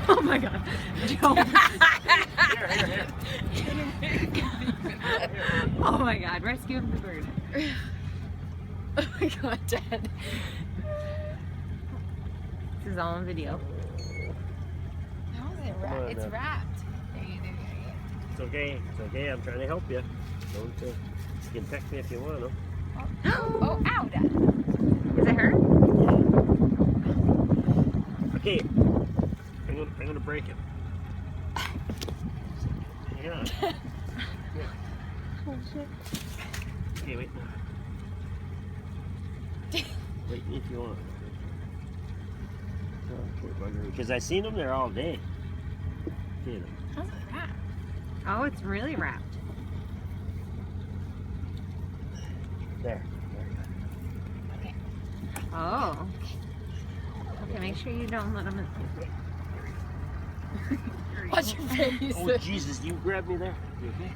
Oh my god. Don't. Here. Oh my god, rescue the bird. Oh my god, Dad. This is all on video. How is it wrapped? on, It's man. wrapped. There you go. It's okay, I'm trying to help you. Don't, you can peck me if you want to. Oh, ow, Dad. Is it her? Okay, I'm gonna break it. Hang on. Oh shit. Okay, wait. Wait if you want. Because I seen them there all day. Okay, How's it wrapped? Oh, it's really wrapped. there. Okay. Oh. Okay, make sure you don't let them. Watch your face. Oh Jesus, you grabbed me there. You okay?